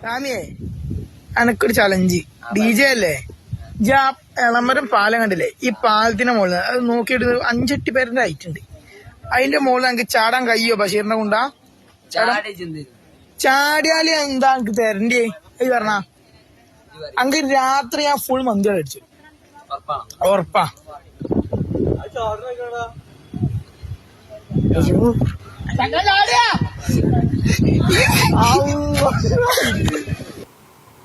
റാമിയേ എനക്കൊരു challenge DJ അല്ലേ ജാ എളമരം പാലം കണ്ടില്ലേ ഈ പാലത്തിന്റെ മുകളിൽ അത് നോക്കിയിട്ട് 5-8 പേരുടെ ഹൈറ്റ് ഉണ്ട് അതിന്റെ മുകളിൽ എനിക്ക് ചാടാൻ കഴിയോ ബഷീറിനെ കൊണ്ടാ ചാടിയാല് എന്താ എനിക്ക് തരണ്ടേ അത് പറഞ്ഞ അങ്ക് രാത്രി ഞാൻ ഫുൾ മന്തി അടിച്ചു ഉറപ്പാ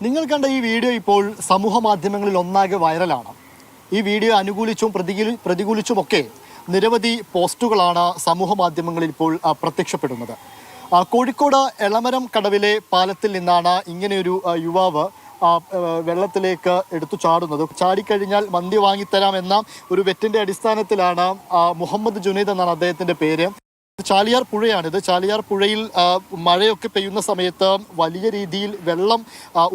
നിങ്ങൾ കണ്ട ഈ വീഡിയോ ഇപ്പോൾ സമൂഹ മാധ്യമങ്ങളിൽ ഒന്നാകെ വൈറലാണ്. ഈ വീഡിയോ അനുകൂലിച്ചും പ്രതികൂലിച്ചുമൊക്കെ നിരവധി പോസ്റ്റുകളാണ് സമൂഹ മാധ്യമങ്ങളിൽ ഇപ്പോൾ പ്രത്യക്ഷപ്പെടുന്നത്. കോഴിക്കോട് എളമരം കടവിലെ പാലത്തിൽ നിന്നാണ് ഇങ്ങനെയൊരു യുവാവ് വെള്ളത്തിലേക്ക് എടുത്തു ചാടുന്നത്. ചാടിക്കഴിഞ്ഞാൽ മന്തി വാങ്ങിത്തരാമെന്ന ഒരു വെറ്റിന്റെ അടിസ്ഥാനത്തിലാണ് മുഹമ്മദ് ജുനൈദ് എന്നാണ് അദ്ദേഹത്തിന്റെ പേര്. ചാലിയാർ പുഴയാണിത്. ചാലിയാർ പുഴയിൽ മഴയൊക്കെ പെയ്യുന്ന സമയത്ത് വലിയ രീതിയിൽ വെള്ളം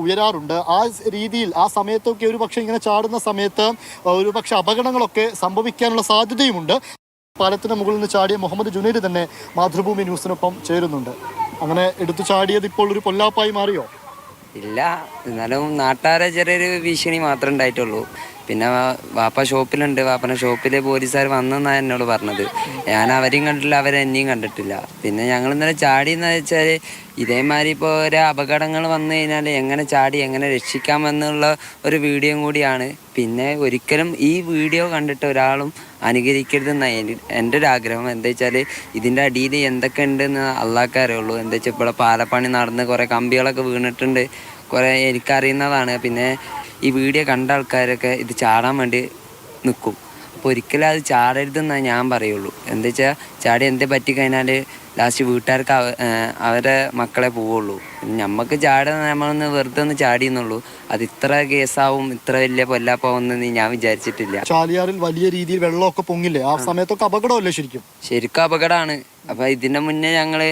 ഉയരാറുണ്ട്. ആ രീതിയിൽ ആ സമയത്തൊക്കെ ഒരു പക്ഷേ ഇങ്ങനെ ചാടുന്ന സമയത്ത് ഒരു പക്ഷെ അപകടങ്ങളൊക്കെ സംഭവിക്കാനുള്ള സാധ്യതയുമുണ്ട്. പാലത്തിന് മുകളിൽ നിന്ന് ചാടിയ മുഹമ്മദ് ജുനൈദ് തന്നെ മാതൃഭൂമി ന്യൂസിനൊപ്പം ചേരുന്നുണ്ട്. അങ്ങനെ എടുത്തു ചാടിയത് ഇപ്പോൾ ഒരു പൊല്ലാപ്പായി മാറിയോ? ഇല്ല, എന്നാലും നാട്ടുകാരെ ചെറിയൊരു ഭീഷണി മാത്രമേ ഉണ്ടായിട്ടുള്ളൂ. പിന്നെ വാപ്പ ഷോപ്പിലുണ്ട്, വാപ്പൻ്റെ ഷോപ്പിൽ പോലീസുകാർ വന്നെന്നാണ് എന്നോട് പറഞ്ഞത്. ഞാൻ അവരെയും കണ്ടിട്ടില്ല, അവരെന്നെയും കണ്ടിട്ടില്ല. പിന്നെ ഞങ്ങൾ ഇന്നലെ ചാടിയെന്ന് വെച്ചാൽ ഇതേമാതിരി ഇപ്പോൾ ഒരു അപകടങ്ങൾ വന്നു കഴിഞ്ഞാൽ എങ്ങനെ ചാടി എങ്ങനെ രക്ഷിക്കാമെന്നുള്ള ഒരു വീഡിയോ കൂടിയാണ്. പിന്നെ ഒരിക്കലും ഈ വീഡിയോ കണ്ടിട്ട് ഒരാളും അനുകരിക്കരുതെന്നാണ് എൻ്റെ ഒരു ആഗ്രഹം. എന്താ വെച്ചാൽ ഇതിൻ്റെ അടിയിൽ എന്തൊക്കെ ഉണ്ടെന്ന് അള്ളാഹ്ക്കേ അറിയുള്ളൂ. എന്താ വെച്ചാൽ ഇപ്പോൾ പാലപ്പണി നടന്ന് കുറേ കമ്പികളൊക്കെ വീണിട്ടുണ്ട്, കുറേ എനിക്കറിയുന്നതാണ്. പിന്നെ ഈ വീഡിയോ കണ്ട ആൾക്കാരൊക്കെ ഇത് ചാടാൻ വേണ്ടി നിൽക്കും. അപ്പോൾ ഒരിക്കലും അത് ചാടരുതെന്നാണ് ഞാൻ പറയുള്ളൂ. എന്താ വെച്ചാൽ ചാടി എന്തേ പറ്റിക്കഴിഞ്ഞാൽ ലാസ്റ്റ് വീട്ടുകാർക്ക് അവരെ മക്കളെ പോവുള്ളൂ. നമുക്ക് ചാടാൻ നമ്മളൊന്ന് വെറുതെ ഒന്ന് ചാടിയെന്നുള്ളൂ. അത് ഇത്ര കേസാവും, ഇത്ര വലിയ പൊല്ലാപ്പാവുമെന്ന് ഞാൻ വിചാരിച്ചിട്ടില്ല. ചാലിയാറിൽ വലിയ രീതിയിൽ വെള്ളമൊക്കെ പൊങ്ങില്ലേ, ആ സമയത്തൊക്കെ അപകടമല്ലേ? ശരിക്കും അപകടമാണ്. അപ്പം ഇതിൻ്റെ മുന്നേ ഞങ്ങൾ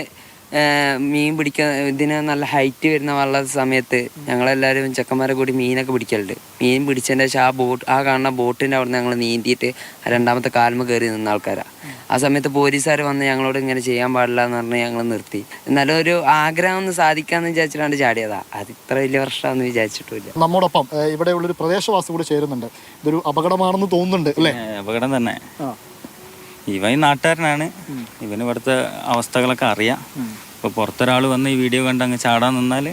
മീൻ പിടിക്കാൻ ഇതിന് നല്ല ഹൈറ്റ് വരുന്ന വെള്ള സമയത്ത് ഞങ്ങളെല്ലാവരും ചെക്കന്മാരെ കൂടി മീനൊക്കെ പിടിക്കലുണ്ട്. മീൻ പിടിച്ചതിൻ്റെ ശേഷം ആ കാണുന്ന ബോട്ടിൻ്റെ അവിടെ നിന്ന് ഞങ്ങൾ നീന്തിയിട്ട് രണ്ടാമത്തെ കാൽമ കയറി നിന്ന ആൾക്കാരാണ്. ആ സമയത്ത് പോലീസുകാർ വന്ന് ഞങ്ങളോട് ഇങ്ങനെ ചെയ്യാൻ പാടില്ല എന്ന് പറഞ്ഞ് ഞങ്ങൾ നിർത്തി. എന്നാലും ഒരു ആഗ്രഹം ഒന്ന് സാധിക്കാമെന്ന് വിചാരിച്ചിട്ടാണ് ചാടിയതാ. അത് ഇത്ര വലിയ വർഷമാണെന്ന് വിചാരിച്ചിട്ടില്ല. നമ്മോടൊപ്പം ഇവിടെയുള്ളൊരു പ്രദേശവാസി കൂടി ചേരുന്നുണ്ട്. ഇതൊരു അപകടമാണെന്ന് തോന്നുന്നുണ്ട് അല്ലേ? അപകടം തന്നെ. ഇവൻ നാട്ടുകാരനാണ്, ഇവന് ഇവിടുത്തെ അവസ്ഥകളൊക്കെ അറിയാം. ഇപ്പൊ പുറത്തൊരാൾ വന്ന് ഈ വീഡിയോ കണ്ട് അങ്ങ് ചാടാൻ നിന്നാൽ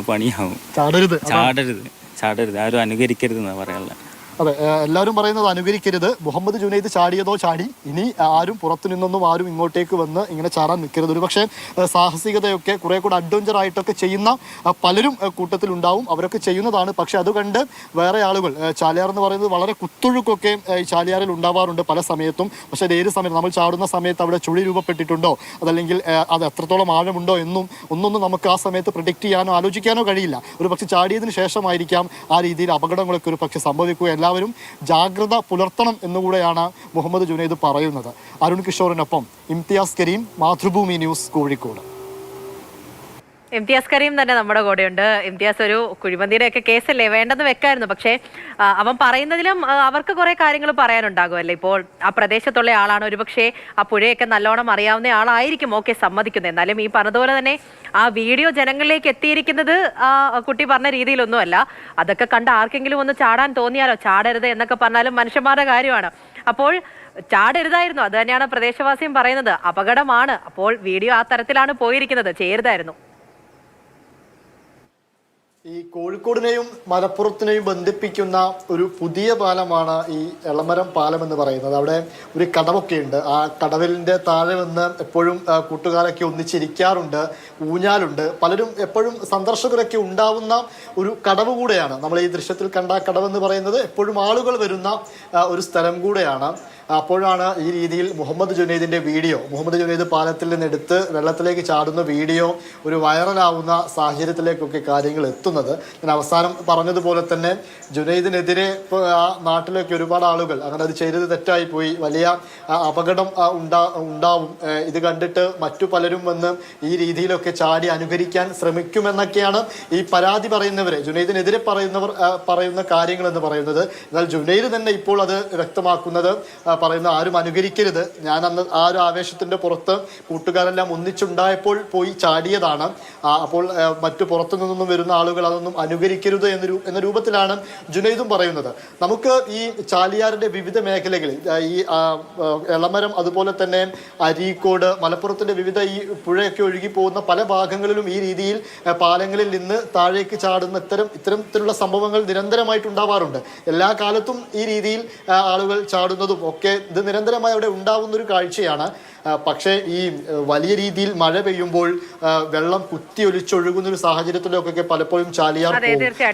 പണിയാവും. ചാടരുത്, ആരും അനുകരിക്കരുത് എന്നാ പറയാനുള്ളത്. അതെ, എല്ലാവരും പറയുന്നത് അനുകരിക്കരുത്. മുഹമ്മദ് ജുനൈദ് ചാടിയതോ ചാടി, ഇനി ആരും പുറത്തു നിന്നൊന്നും ആരും ഇങ്ങോട്ടേക്ക് വന്ന് ഇങ്ങനെ ചാടാൻ നിൽക്കരുത്. ഒരു പക്ഷേ സാഹസികതയൊക്കെ കുറെ കൂടെ അഡ്വഞ്ചർ ആയിട്ടൊക്കെ ചെയ്യുന്ന പലരും കൂട്ടത്തിലുണ്ടാവും, അവരൊക്കെ ചെയ്യുന്നതാണ്. പക്ഷെ അത് കണ്ട് വേറെ ആളുകൾ, ചാലിയാർ എന്ന് പറയുന്നത് വളരെ കുത്തൊഴുക്കൊക്കെ ഈ ചാലിയാറിൽ ഉണ്ടാവാറുണ്ട് പല സമയത്തും. പക്ഷെ അത് ഏത് സമയത്ത് നമ്മൾ ചാടുന്ന സമയത്ത് അവിടെ ചുഴി രൂപപ്പെട്ടിട്ടുണ്ടോ, അതല്ലെങ്കിൽ അത് എത്രത്തോളം ആഴമുണ്ടോ ഒന്നൊന്നും നമുക്ക് ആ സമയത്ത് പ്രിഡിക്റ്റ് ചെയ്യാനോ ആലോചിക്കാനോ കഴിയില്ല. ഒരു പക്ഷെ ചാടിയതിന് ശേഷമായിരിക്കാം ആ രീതിയിൽ അപകടങ്ങളൊക്കെ ഒരു പക്ഷെ സംഭവിക്കുക. എല്ലാവരും ജാഗ്രത പുലർത്തണം എന്നുകൂടെയാണ് മുഹമ്മദ് ജുനൈദ് പറയുന്നത്. അരുൺ കിഷോറിനൊപ്പം ഇംതിയാസ് കരീം, മാതൃഭൂമി ന്യൂസ്, കോഴിക്കോട്. ഇംതിയാസ് കരീം തന്നെ നമ്മുടെ കൂടെയുണ്ട്. ഇംതിയാസ്, ഒരു കുഴിമന്തിയുടെ ഒക്കെ കേസല്ലേ, വേണ്ടെന്ന് വെക്കായിരുന്നു. പക്ഷേ അവൻ പറയുന്നതിലും അവർക്ക് കുറെ കാര്യങ്ങൾ പറയാനുണ്ടാകുമല്ലേ. ഇപ്പോൾ ആ പ്രദേശത്തുള്ള ആളാണ്, ഒരുപക്ഷെ ആ പുഴയൊക്കെ നല്ലോണം അറിയാവുന്ന ആളായിരിക്കും, ഓക്കെ, സമ്മതിക്കുന്നത്. എന്നാലും ഈ പറഞ്ഞതുപോലെ തന്നെ ആ വീഡിയോ ജനങ്ങളിലേക്ക് എത്തിയിരിക്കുന്നത് ആ കുട്ടി പറഞ്ഞ രീതിയിലൊന്നുമല്ല. അതൊക്കെ കണ്ട് ആർക്കെങ്കിലും ഒന്ന് ചാടാൻ തോന്നിയാലോ, ചാടരുത് എന്നൊക്കെ പറഞ്ഞാലും മനുഷ്യന്മാരുടെ കാര്യമാണ്. അപ്പോൾ ചാടരുതായിരുന്നു, അത് തന്നെയാണ് പ്രദേശവാസിയും പറയുന്നത്. അപകടമാണ്. അപ്പോൾ വീഡിയോ ആ തരത്തിലാണ് പോയിരിക്കുന്നത്, ചെയ്യരുതായിരുന്നു. ഈ കോഴിക്കോടിനെയും മലപ്പുറത്തിനെയും ബന്ധിപ്പിക്കുന്ന ഒരു പുതിയ പാലമാണ് ഈ എളമരം പാലം എന്ന് പറയുന്നത്. അവിടെ ഒരു കടവൊക്കെ ഉണ്ട്. ആ കടവിലിൻ്റെ താഴെ വന്ന് എപ്പോഴും കൂട്ടുകാരൊക്കെ ഒന്നിച്ചിരിക്കാറുണ്ട്, ഊഞ്ഞാലുണ്ട്. പലരും എപ്പോഴും സന്ദർശകരൊക്കെ ഉണ്ടാവുന്ന ഒരു കടവ് കൂടെയാണ്. നമ്മൾ ഈ ദൃശ്യത്തിൽ കണ്ട കടവെന്ന് പറയുന്നത് എപ്പോഴും ആളുകൾ വരുന്ന ഒരു സ്ഥലം കൂടെയാണ്. അപ്പോഴാണ് ഈ രീതിയിൽ മുഹമ്മദ് ജുനൈദ് പാലത്തിൽ നിന്ന് എടുത്ത് വെള്ളത്തിലേക്ക് ചാടുന്ന വീഡിയോ ഒരു വൈറലാവുന്ന സാഹചര്യത്തിലേക്കൊക്കെ കാര്യങ്ങൾ എത്തുന്നത്. ഞാൻ അവസാനം പറഞ്ഞതുപോലെ തന്നെ ജുനൈദിനെതിരെ ആ നാട്ടിലേക്ക് ഒരുപാട് ആളുകൾ അങ്ങനെ അത് ചെയ്തത് തെറ്റായി പോയി, വലിയ അപകടം ഉണ്ടാവും, ഇത് കണ്ടിട്ട് മറ്റു പലരും വന്ന് ഈ രീതിയിലൊക്കെ ചാടി അനുകരിക്കാൻ ശ്രമിക്കുമെന്നൊക്കെയാണ് ഈ പരാതി പറയുന്നവരെ, ജുനൈദിനെതിരെ പറയുന്ന കാര്യങ്ങൾ എന്ന് പറയുന്നത്. എന്നാൽ ജുനൈദ് തന്നെ ഇപ്പോൾ അത് വ്യക്തമാക്കുന്നത് പറയുന്ന ആരും അനുകരിക്കരുത്, ഞാൻ അന്ന് ആ ഒരു ആവേശത്തിന്റെ പുറത്ത് കൂട്ടുകാരെല്ലാം ഒന്നിച്ചുണ്ടായപ്പോൾ പോയി ചാടിയതാണ്, അപ്പോൾ മറ്റു പുറത്തു നിന്നൊന്നും വരുന്ന ആളുകൾ അതൊന്നും അനുകരിക്കരുത് എന്ന രൂപത്തിലാണ് ജുനൈദും പറയുന്നത്. നമുക്ക് ഈ ചാലിയാറിന്റെ വിവിധ മേഖലകളിൽ ഈ എളമരം അതുപോലെ തന്നെ അരീക്കോട് മലപ്പുറത്തിന്റെ വിവിധ ഈ പുഴയൊക്കെ ഒഴുകി പോകുന്ന പല ഭാഗങ്ങളിലും ഈ രീതിയിൽ പാലങ്ങളിൽ നിന്ന് താഴേക്ക് ചാടുന്ന ഇത്തരത്തിലുള്ള സംഭവങ്ങൾ നിരന്തരമായിട്ട് ഉണ്ടാവാറുണ്ട്. എല്ലാ കാലത്തും ഈ രീതിയിൽ ആളുകൾ ചാടുന്നതും ഒക്കെ ഇത് നിരന്തരമായി അവിടെ ഉണ്ടാവുന്ന ഒരു കാഴ്ചയാണ്. പക്ഷേ ഈ വലിയ രീതിയിൽ മഴ പെയ്യുമ്പോൾ വെള്ളം കുത്തിയൊലിച്ചൊഴുകുന്ന ഒരു സാഹചര്യത്തിലൊക്കെ പലപ്പോഴും ചാലിയാർ പോകും.